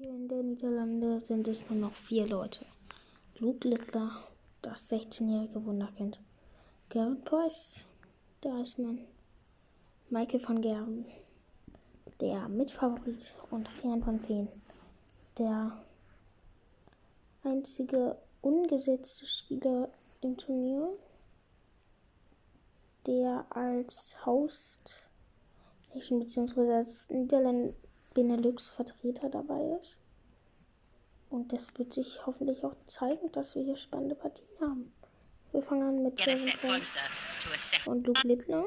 Hier in der Niederlande sind es nur noch 4 Leute. Luke Littler, das 16-jährige Wunderkind. Gavin Price, der Eismann. Michael van Gerwen, der Mitfavorit. Und Rian van Veen, der einzige ungesetzte Spieler im Turnier, der als Host Nation bzw. als Niederländer Benelux-Vertreter dabei ist. Und das wird sich hoffentlich auch zeigen, dass wir hier spannende Partien haben. Wir fangen an mit Gavin Price und Luke Littler.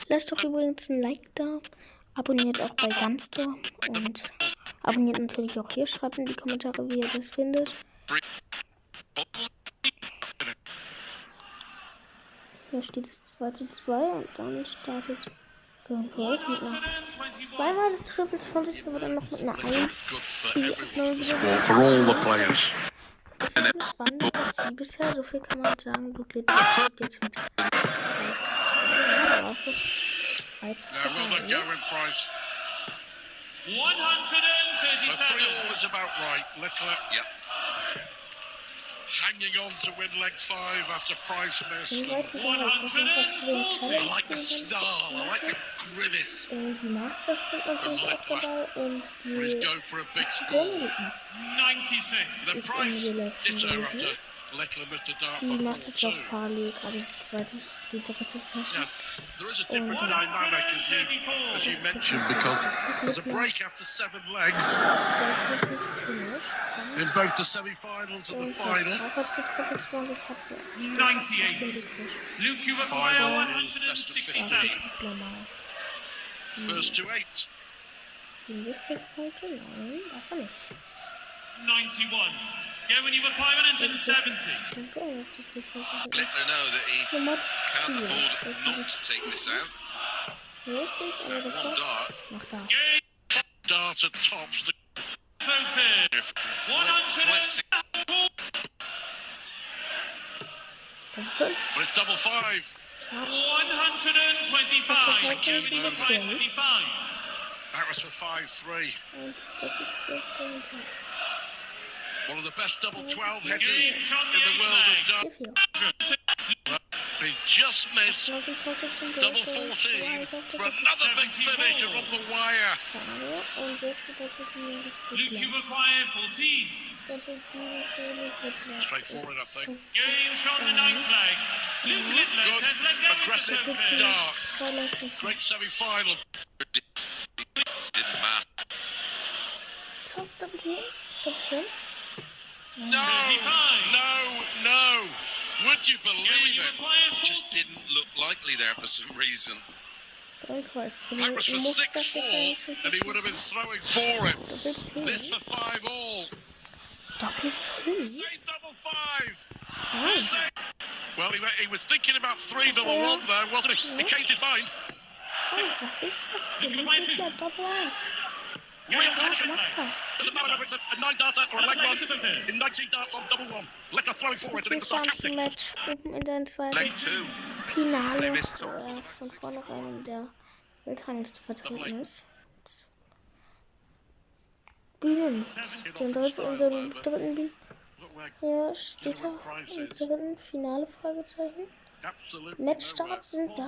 Lasst doch übrigens ein Like da. Abonniert auch bei Gunstor. Und abonniert natürlich auch hier. Schreibt in die Kommentare, wie ihr das findet. Hier steht es 2:2 und dann startet Gavin Price mit einer zweimal des Triples von sich, aber dann noch mit einer 1. Das ist eine spannende Partie bisher, so viel kann man sagen. Luke Littler steht jetzt mit 3:2. Da war es das 3:3. Gavin Price. 137. 3-all is about right. Littler, hanging on to win leg 5 after Price missed. I like the snarl, I like the grimace. Die Masters sind natürlich auch dabei und He's die going for a big score. 96. The ist Price in die ditto letzten after Littler missed a dart die for Masters 4-2. auf Parley, gerade die dritte Session. Yeah, there is a different dynamic as you mentioned, because there's a break after 7 legs Stellt sich mit Finish. in both the semi-finals and the final. Auch als die Triple 20 hat sie. 98. Luke, you require 167. Normal. First to 8. 64 Punkte? Nein, davon nicht. 91. Gavin, you require 170. Littler know that he Nummer can't 4. afford not to take this out. Richtig, aber das One war's. dart. Noch da. Dart at tops. Fulfilled. 100. Dann 5. But it's double 5. Schade. 125. Gavin, you require 25. That was for 5-3. Und Doppel 12. One of the best double 12 hitters in the world of darts. 4. He just missed 20 Punkte zum double Durchgang. 14 for another big finish on the wire. Schade. Und jetzt die Doppel 7 Luke, you require 14. Doppel 7 für Luke Littler. Straightforward, I think. Game shot the 9th leg. Luke Littler, Good, 10th leg. aggressive Fulfilled. dart. 2 Legs und 5. Great semi-final. Didn't matter. Top Doppel 10. Doppel 5. No, 35. no. Would you Gavin, believe you it? require 40. Just didn't look likely there for some reason. Gavin Price. That was for Muss das jetzt 6-4, eigentlich and he would have been throwing for it. Doppel 10. This for 5-all. Doppel 5. Say double 5. Nein. Say. Well, he was thinking about 3 double 1 there, wasn't he? He changed his mind. Oh, was ist das? Luke Littler Doppel 1. Real Was tension. macht er? Doesn't matter if it's a 9-darter or a leg 1. In 19 darts on double 1. Littler throwing for it, and it was Das ganze sarcastic. Match oben in dein zweites Leg 2. Finale, They missed top von vornherein in der Weltrangliste vertreten ist. Bühnen. Den dritten Bühnen. Hier steht er im dritten Finale, Fragezeichen. Absolutely Matchstarts sind da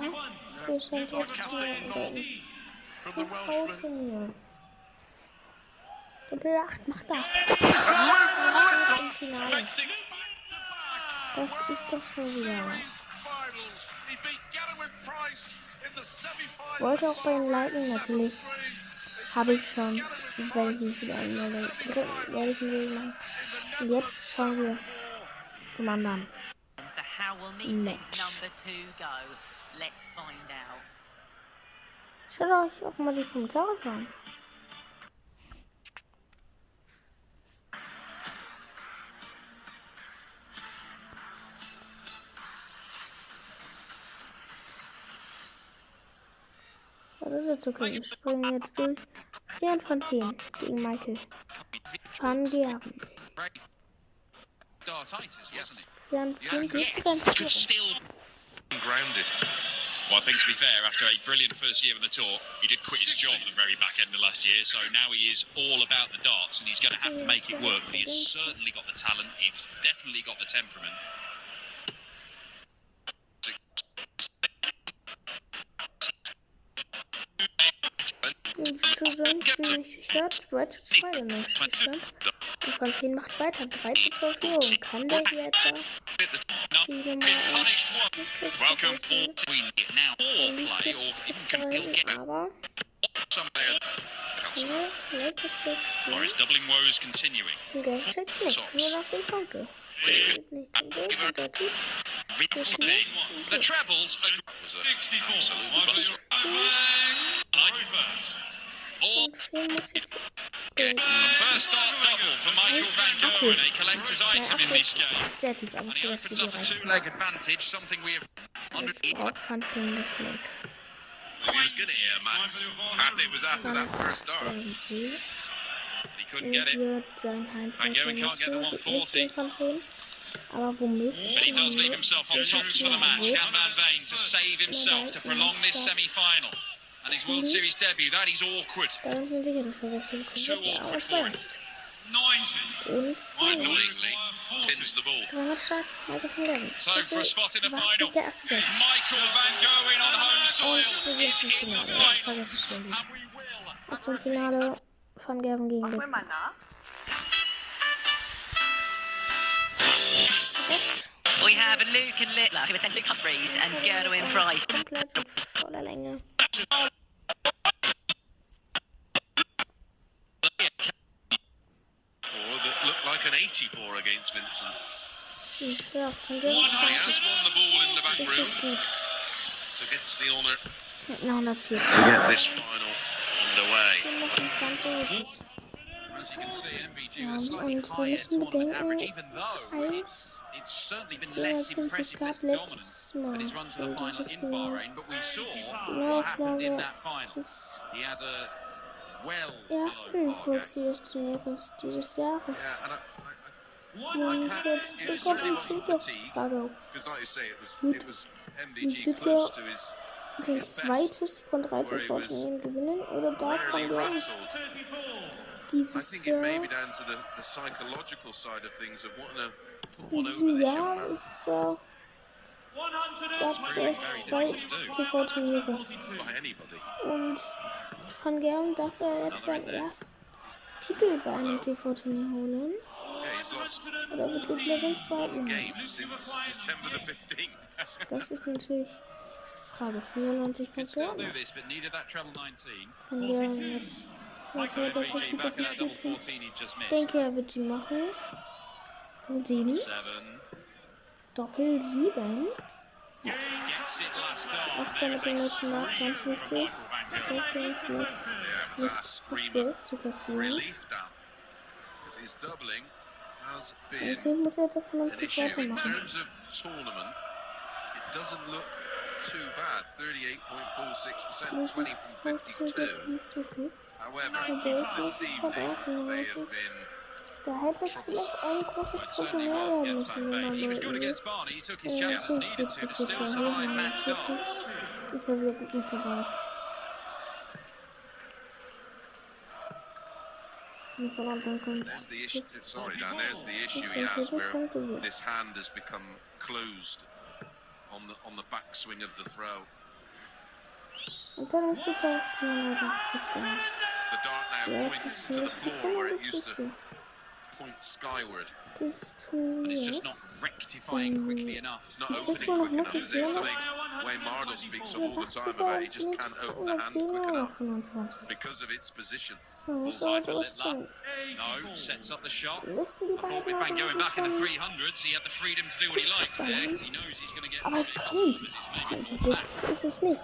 für sein sarcastic from the Welshman. Turnier. Doppel 8 macht er. Im Finale. Das ist doch schon wieder was. Ich wollte auch bei den Lightning natürlich. Habe ich schon. Werde ich nicht wieder anmelden. Dritten werde ich nicht machen. Und jetzt schauen wir zum anderen. So how will meeting Match. number 2 go? Let's find out. Schaut euch auch mal die Kommentare an. Das ist jetzt okay. Wir springen jetzt durch. Rian van Veen gegen Michael van Gerwen. Dartitis, wasn't it? Rian van Veen ist ganz Could still grounded. Well, I think to be fair, after a brilliant first year on the tour, he did quit his job at the very back end of last last year, so now he is all about the darts, and he's going to have to make it work. But he has certainly got the talent. He's definitely got the temperament. So sind wir sicher 2:2 in der Spielstand. Und Franzin macht weiter 3:2 Führung. Kann der hier etwa die Nummer 1 Welcome for between now or play or even compete. aber vielleicht das Glück Or is doubling woes continuing? spielen. Geld checkt nicht. 85 Punkte. Steht nicht im Weg und der Typ ist nicht. The trebles are 64. Und 10 muss jetzt First start double for Michael Van Gogh, and he collects his item in this game. sehr tief an, And he für das opens Video up a reicht. two-leg advantage, something we have Jetzt braucht Franzin das Leg. He was good here, Max. And it was after that first start. Irgendwie. He couldn't get it, Wird sein Van Gogh can't get the 140. Franzin. Aber womöglich. but he does leave himself on tops for the match. Can Van Veen to save himself to prolong this semi-final and his World Series debut. That is awkward. Da bin ich mir sicher, dass er welche bekommen wird. Aber es war jetzt. 90. Und 2. Annoyingly, pins the ball. 300 Starts, Michael van Gerwen. So for a spot in the final, Der erste Test. Michael Van Gogh in on home soil. Und wir gehen zum Finale. Ja, das vergesse ich schon. Ab zum Finale Van Gerwen gegen Licht. Test. We have Luke and Littler, who are sent Luke Humphreys and Gerwin Price. Komplett in voller Länge. That looked like an 84 against Vincent. Und ja, Van Gerwen He startet has won the ball in the back room, richtig gut. so gets the honour Mit einer 140. to get this final underway. Bin noch nicht ganz so richtig. As you can see, MVG Ja, with a slightly und wir higher müssen tournament average, bedenken, even though eins, it's certainly been der less natürlich es impressive, gab less dominant letztes than Mal. his run to the Und final dieses in Finale. Bahrain, but we saw Die what happened in Neuauflage that final. des He had a well ersten World Series Turnieres dieses Jahres. Yeah, and Und jetzt bekommt ein Frage. because like you say, it was Mit MVG close to sein zweites von 3 TV-Turnieren gewinnen oder darf Van Gerwen rattled. I dieses think it may Jahr, be down to the psychological side of things of wanting to put in one over diesem this young Jahr man. ist es ja, gab es erst 2 TV-Turniere By anybody. und Van Gerwen darf er jetzt seinen ersten Titel bei einem TV-Turnier holen. Yeah, he's lost Oder wird Littler seinen zweiten? games since December the 15th. Das ist natürlich die Frage. 95 Can still Punkte. do this, but needed that treble 19. Van Gerwen jetzt. Was er MVG bekommt, back in that double ich 14 he just missed. denke, er wird sie machen. Doppel 7. 7. Doppel 7. Gets it last Auch start. der mit dem letzten Markt ganz wichtig. Das Korrekte ist nicht, Yeah, it was nicht a das scream Bild of zu passieren. relief down. Because his doubling has been Deswegen muss er jetzt auch an vernünftig issue in weitermachen. terms of tournament. It doesn't look too bad. 38.46%, 20 from 52. However, this evening they have been Da hätte es vielleicht ein großes It Truppen certainly mehr was werden against müssen, Van wenn Veen. man He was good will. against Barney. He took his Ja, chances, needed to, but still survived matched up. Ist er wirklich nicht dabei. There's the issue. Sorry, Dan. There's the issue he has where this hand has become closed on the backswing of the throw. Und dann ist jetzt auch 280 da. The dart now Jetzt points ist to the nicht die floor where it used to 55. point skyward. Des But it's just not Turniers. rectifying quickly enough. It's not Das ist opening wohl noch quick enough, is it? möglich, Something Wayne Mardle speaks of all the time 80er about. He just can't open the hand quick oder enough 25. because of its position. Ja, muss Bullseye aber for sowas Littler. bringen. No, sets up the shot. Müssen die I thought beiden with Van aber going back in the machen. 300s, he had the freedom to do what he liked there because he knows he's going to get Aber es kommt. Das ist es nicht.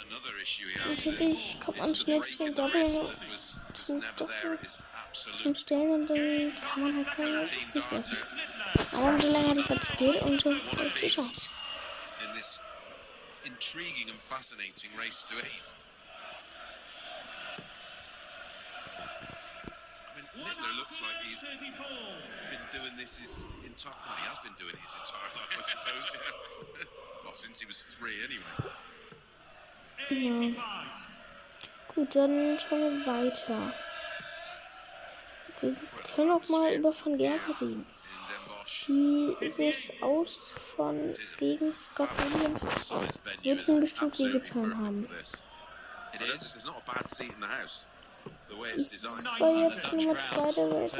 Another issue he has. Natürlich kommt man schnell zu den Doppeln was never there at his zum absolute Stellen und dann kann man halt keine 60 werden. Aber umso länger die Partie geht, umso größer die Chance. in this intriguing and fascinating race to 8. I mean, Littler looks like he's been doing this his entire life. He has been doing it his entire life, I suppose. Well, since he was 3 anyway. Ja. Gut, dann schauen wir weiter. Wir können auch mal über Van Gerwen reden. Dieses Aus von gegen Scott Williams wird ihm bestimmt wehgetan haben. Ist zwar jetzt Nummer 2 der Welt,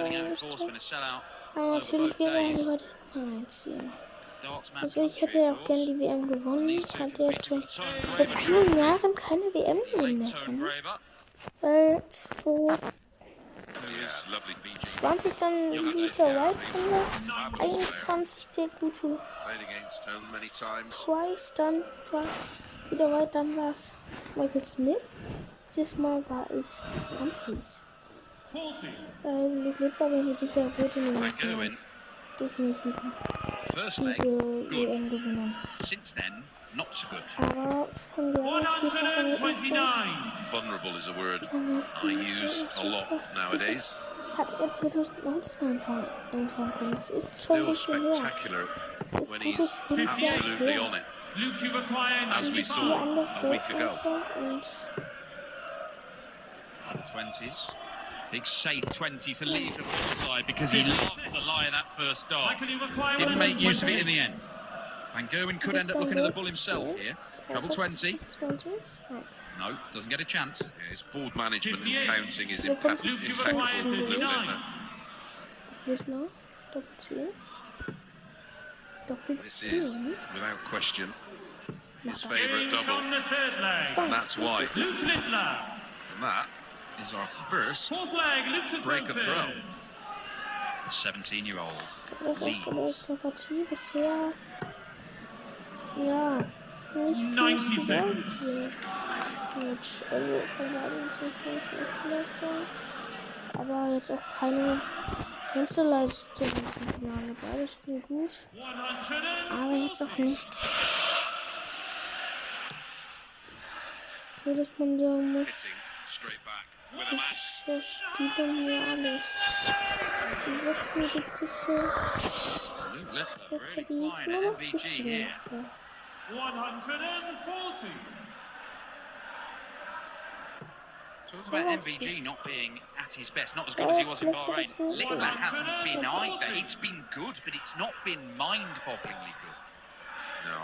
aber natürlich wäre er lieber der Nummer 1 wäre. Also ich hätte ja auch gerne die WM gewonnen. Hat er jetzt schon seit einigen Jahren keine WM gewinnen mehr können. Weil 2020 dann Peter White drin war, 21 der gute Price, dann war Peter White, dann war es Michael Smith. Dieses Mal war es Humphries. Luke Littler bin ich sicher, wird in den nächsten Jahren definitiv diese WM gewinnen. Aber von der Vulnerable is a word I use a lot nowadays. Hat er 2019 einfahren können. Das ist schon ein bisschen her. Das ist When he's absolutely on it, as we saw a week ago. To the 20s. Big safe 20 to leave the side because he loved the lie of that first dart. Didn't make use of it in the end. Van Gerwen could end up looking at the bull himself here. Treble 20. No, doesn't get a chance. Yeah, his board management and counting is impeccable. This is, without question, his favourite double. And that's why. And that is our first break of throw. The 17-year-old Das leads. Der Partie bisher ja nicht viel gesagt. Jetzt, also von beiden sind keine schlechte Leistung. Aber jetzt auch keine Monsterleistung im Finale. Beide spielen gut. Aber jetzt auch nicht. So, dass man sagen muss. So spielen wir alles. Die 76. Das für die 85 Minuten. 140. Talked about MVG not being at his best, not as good as he was in Bahrain. Littler hasn't been either. It's been good, but it's not been mind-bogglingly good. No.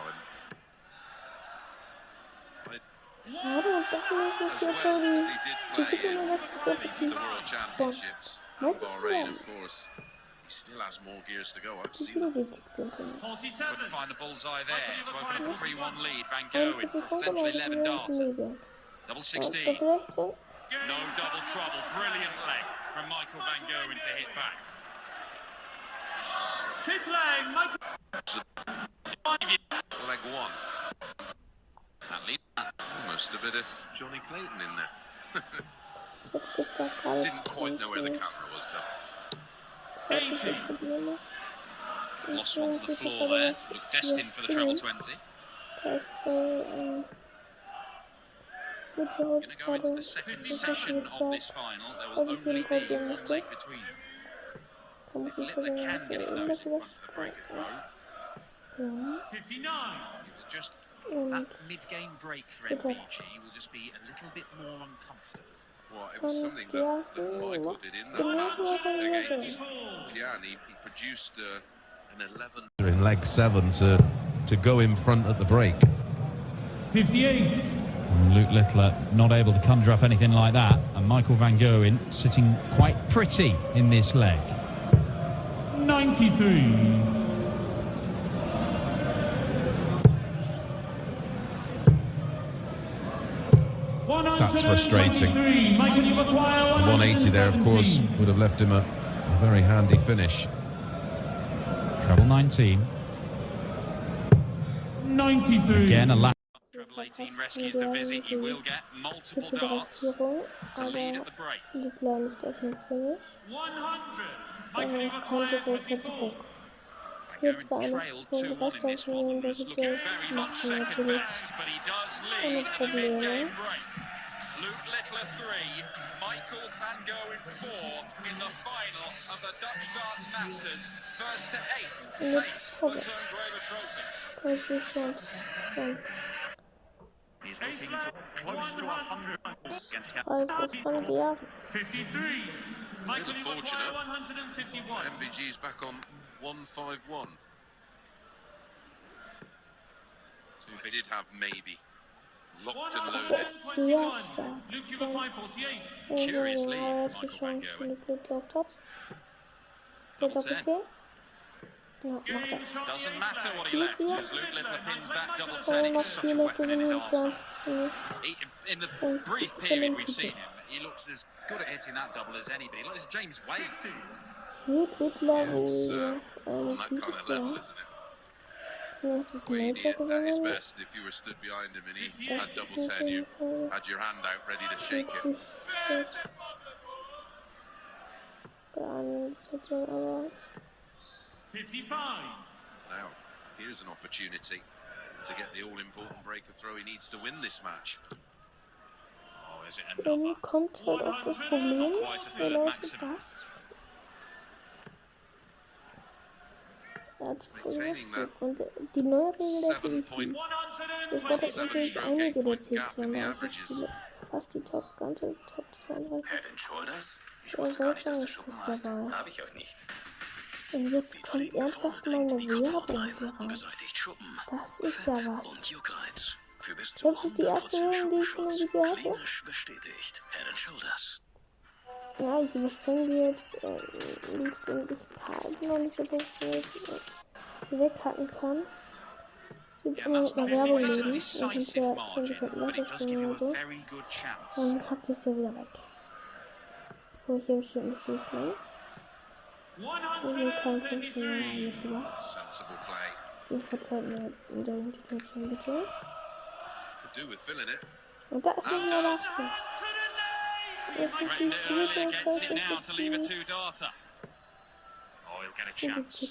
Schade, und dann ist es jetzt so die Titel in der Championship. Bahrain, of course. He still has more gears to go. I've seen that. Couldn't find the bullseye there to open up a 3-1 lead. Van Gerwen for potentially 11 darts. Double 16. No double trouble. Brilliant leg from Michael Van Gerwen to hit back. Fifth leg, Michael. Leg one. That lead. Almost a bit of Johnny Clayton in there. Didn't quite know where the camera was though. Lost one to the floor there. Looked destined for the treble 20. Going to go into the second session of this final. There will only be one leg between them. If Littler can get his nose in front of the break of throw, 59. just that mid-game break for MVG will just be a little bit more uncomfortable. Well, it was something that Michael did in that match against Jan. He produced an 11 in leg 7 to go in front at the break. 58. Luke Littler not able to conjure up anything like that, and Michael Van Gerwen sitting quite pretty in this leg. 93. That's frustrating. 180 there, of course, would have left him a very handy finish. Treble 19. 93. Again, a lap. Treble 18 rescues the visit. He will get multiple darts to lead at the break. 100. Going trailed 2-1 in this one. Was looking very much second best, but he does lead at the mid-game break. Luke Littler 3, Michael Van Gerwen 4 in the final of the Dutch Darts Masters. First to 8 takes the Zoon Graver Trophy. He's looking close to 100 against Freiwurf von Gerben. 53. Michael unfortunate. 151. MVG's back on 151. I did have maybe locked and loaded. Sehr stark. Curious lead for Michael Van Gerwen. Double 10. No, macht er. Doesn't matter what he left, because Luke Littler pins that double 10. It's such a weapon in his arsenal. In the brief period we've seen him, he looks as good at hitting that double as anybody. Look, this is James Wade. It's on that kind of level, isn't it? Wade, he at his best, if you were stood behind him and he had double 10, you had your hand out ready to shake it. Aber 55. Now, here's an opportunity to get the all-important breaker throw he needs to win this match. Oh, is it dann another? kommt halt auch das Problem, der Leute das. Er hat Progressive und die neue Regel der PvP. Bevor der natürlich einige der C2 fast die ganze Top 32. Head and Shoulders? Ich Der wusste gar nicht, dass du Weltmeister Schuppen ist hast. dabei. Habe ich auch nicht. Und jetzt kommt ernsthaft mal eine Werbung hier rein. Beseitigt Schuppen. Das ist ja was. Und Juckreiz. Für bis zu Das ist die erste 100% Werbung, die ich in dem Video hatte. Klinisch bestätigt. Head and Shoulders. Ja, ich überspringe die jetzt, lief und ich kann noch nicht so funktioniert, sie weghacken kann. Ich will immer mit einer Werbung legen, dann könnt ihr 10 Sekunden weiterspringen oder so. Dann habt ihr es ja wieder weg. So, hier bestimmt nicht so schnell. Und wir können funktionieren, YouTuber. Sensible play. Und verzeiht mir in der Integration bitte. Could do with filling it. Und da ist noch mal Nachschuss. Das ist die vierte und Gets it now zweite to leave a two-darter. Oh, he'll get a chance.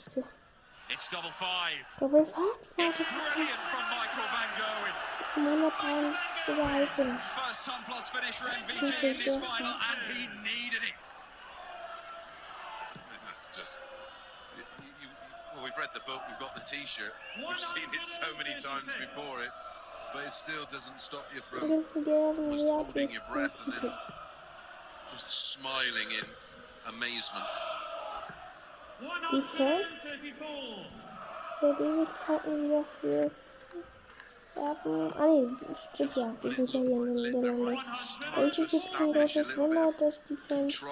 It's double 5. Double 5? It's brilliant from Michael Van Gerwen. First ton plus finish for MVG in this final, and he needed it. That's just... well, we've read the book, we've got the T-shirt, we've seen it so many times before it, but it still doesn't stop you from just holding your breath and then just smiling in amazement. Defense. Seit Ewigkeiten wieder für Werfen. Ah ne, stimmt ja. Wir sind ja hier in den Niederlanden. Es ist jetzt kein großes Wunder, dass Defense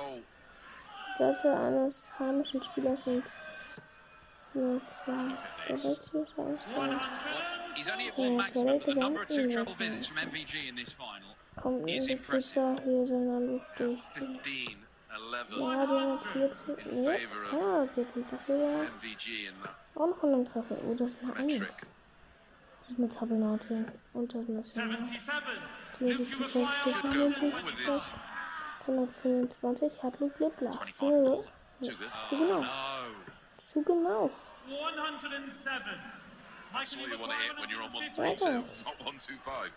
Seite eines heimischen Spielers sind. Nur 2. Der Wechsel ist eigentlich He's only at one maximum, but the number of two triple visits from MVG in this final is impressive. Hier so in der Luft durch. 15, 11 Ja, die 140. in Ne, favor keine of 140. Ich dachte, ja. MVG in that Auch noch einen Treffer. Oh, das ist eine 1. metric. Das ist eine Tabelle 19. Und das ist eine 125 hat Luke Littler. Zu genau. Zu genau. 107. That's what you want to hit when you're on 132, not 125.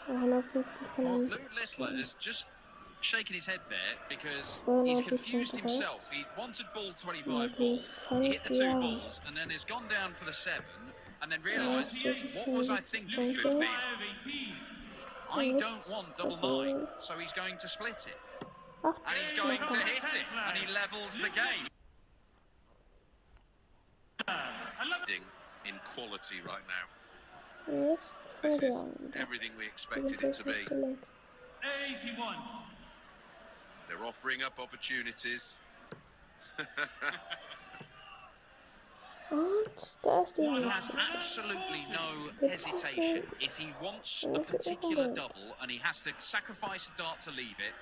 150 kann er Well, nicht. Luke Littler has just shaken his head there because he's confused himself. He wanted ball 25 ball, he hit the 2 balls, and then has gone down for the 7, and then realised, what was I thinking? 15. I don't want double 9, so he's going to split it. And he's going to hit it, and he levels the game. In quality right now. Jetzt This is everything we expected it to be. 81. They're offering up opportunities. Und da ist die He has absolutely no hesitation. If he wants a particular double and he has to sacrifice a dart to leave it,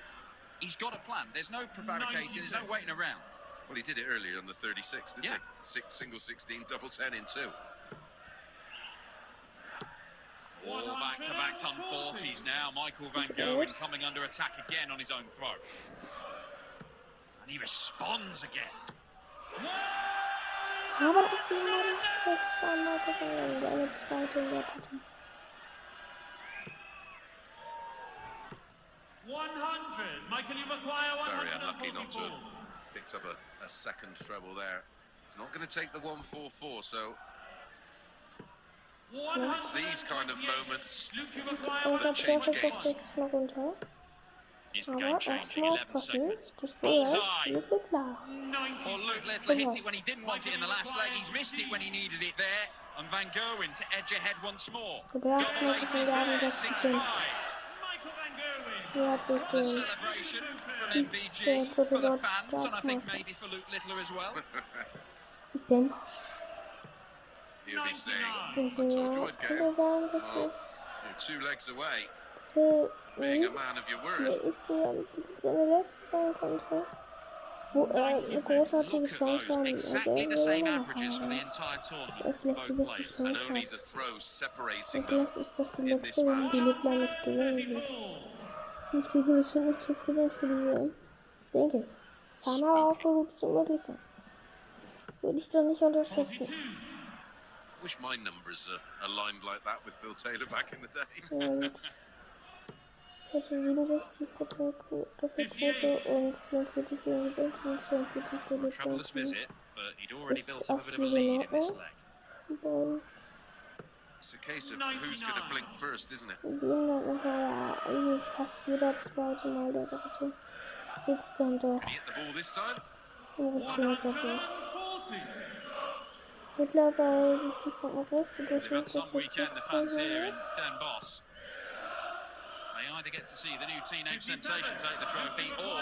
he's got a plan. There's no prevaricating, there's no waiting around. Well, he did it earlier on the 36, didn't he? Single 16, double 10 in 2. All back-to-back ton 40s now. Michael Van Gerwen coming under attack again on his own throw. And he responds again. Aber da ist die 180 von Michael van Gerwen, der eine zweite in der Partie. 100. Michael, you require Very unlucky not to 144. have picked up a second treble there. He's not going to take the 144, so It's these kind of moments Und der that change Torwart auf games. 16 runter. Is the Aber game changing? erstmal 11 aufpassen. seconds. Das Ball Bullseye. Luke klar. Well, Luke Littler hit it when he didn't want it in the last leg. He's missed it when he needed it there. And Van Gerwen to edge ahead once more. Gebert Double mit aces den Jahren there, 65. 6-5. Hier hat sich A den celebration for der MVG, Toto for the dort fans, and I think maybe Staatsmeisters. for Luke Littler as well. Den He'll be saying, I Ingenieur told you I'd get könnte him. sagen, das Well, ist you're 2 legs away, für being a mich man of your hier word. ist seine letzte sein könnte. Wo er eine großartige Look at Chance those, haben exactly the will same er noch averages for the haben. entire tournament Er for vielleicht die both beste players. And Chance only the hat. throws separating Und them vielleicht ist das die in this letzte, wenn match. die Liebler nicht gewinnen wird. Ich denke, das wird noch zu früh dann für die WM. Denke ich. Kann aber auch gut so möglich sein. Würde ich doch nicht unterschätzen. Wish my numbers aligned like that with Phil Taylor back in the day. Und heute 67% Doppelquote und 44 Prozent und 42 Traveller's Prozent. visit, but he'd already built Ist up a bit of a absolut in lead in this Ordnung. leg. Und It's a case of who's going to blink first, isn't it? in dem aber eigentlich fast jeder zweite Mal der dritte sitzt dann doch Can he hit the ball this time? im richtigen Doppel. Mittlerweile 70,6 und They've had some das weekend, the fans here in Den Bosch. They either get to see the new teenage sensation take the trophy or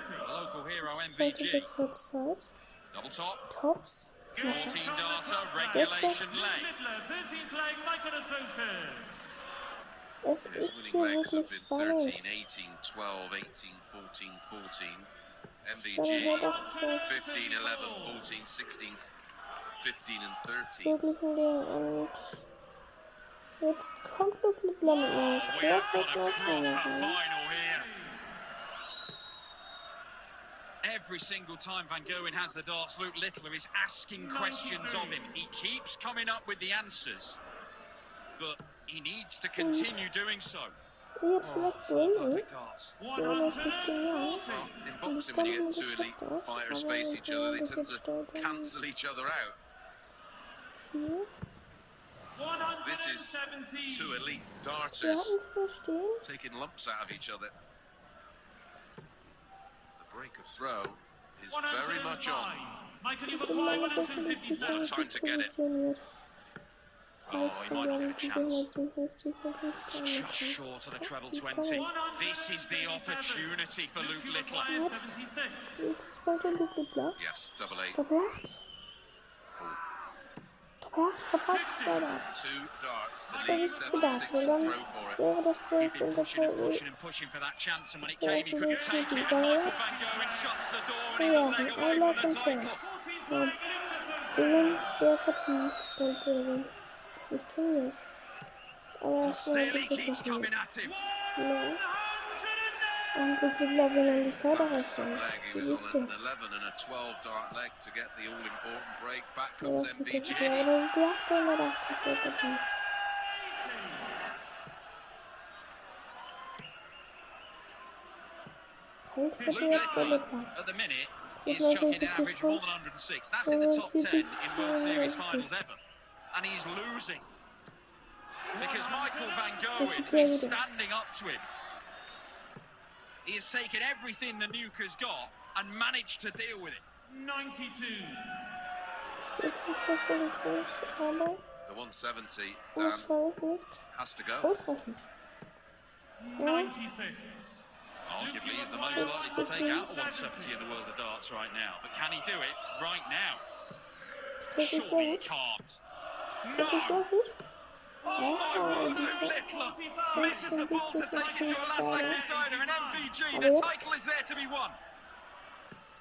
the local hero MVG. Zeit. Double top, Tops. 14 darter, regulation leg. Es His ist hier winning legs have wirklich been spannend. 13, 18, 12, 18, 14, 14. MVG, Spannend hat auch 15, 11, 14, 16, 15 and 13. wirklich ein Ding. Und jetzt kommt Luke Littler mit einer We have got perfekten a proper Aufnahme. final here. Every single time Van Gerwen has the darts, Luke Littler is asking questions of him. He keeps coming up with the answers, but he needs to continue doing so. Jetzt vielleicht Braden. Perfect darts. Ja, das ist genial. Well, in boxing, when you get 2 elite fighters face each other, they tend to cancel each other out. 4. This is 2 elite Wir darters hatten früher stehen. taking lumps out of each other. The break of throw is very much on. Immer mit 56 What a time to get it. positioniert. Oh, he might not get a chance. 57 It's just short of the treble 20. This is the opportunity for Luke Littler. Jetzt kommt der Luke Littler. Yes, double 8. Doppel 8. Doppel 8 verpasst 2 Darts. 2 darts to Das lead ist 7-6 gedacht, and dann throw for it. wäre das He'd Break been in der pushing and Folge. pushing and pushing for that chance, and when it came, he couldn't take it. And Ja, Michael Van Gerwen shuts the door, and he's Ja, a leg away ein from Leg the und title. Fans. Vom Gewinn der Partie und des Turniers. Aber es Still, he gibt es keeps noch coming nicht. at him. Mehr. Und Luke Littler will an die Förderer Some sein. leg, he Die was on siebte. an 11 and a 12 dart leg to get the all-important break. Back Ja, comes das ist die MVG. Partie, aber das ist die 880. der Partie. Eins Luke wird jetzt der Littler, Littler. at the minute, This is is chucking like an average of more than 106. That's in the top 10 in World Series finals ever. And he's losing. Because Michael Van Gerwen is standing up to him. He has taken everything the nuke has got and managed to deal with it. 92. Steht zum Fuß, aber The 170, Dan, wahrscheinlich nicht has to go. ausreichend. Ja, Arguably, he's the most likely to take out a 170 in the world of darts right now. But can he do it right now? das ist sehr Surely he gut. can't. Das ist sehr No! gut. Oh my God, Luke Littler misses the ball to take it to a last leg decider. And MVG, the title is there to be won.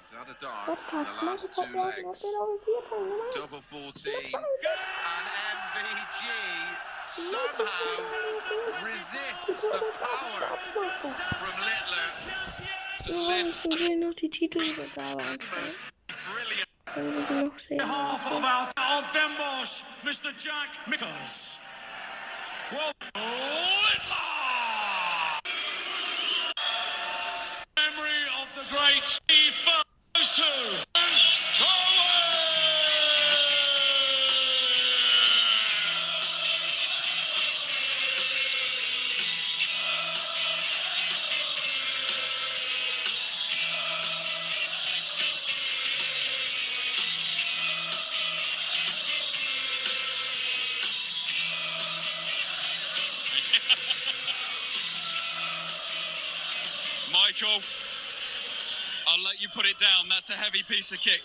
He's had a dart Gott in hat the last 2 Michael Van legs. Gerwen auf dem vierten Nummer 1. Double 14. Jetzt. And MVG somehow resists the power from Littler to lift Ich will noch die Titelübergabe and anfangen. most brilliant. Dann will ich noch sehen. Half of out of Den Bosch, Mr. Jack Mickles. Well, Littler! Memory of the great. He first to. Michael, I'll let you put it down. That's a heavy piece of kit.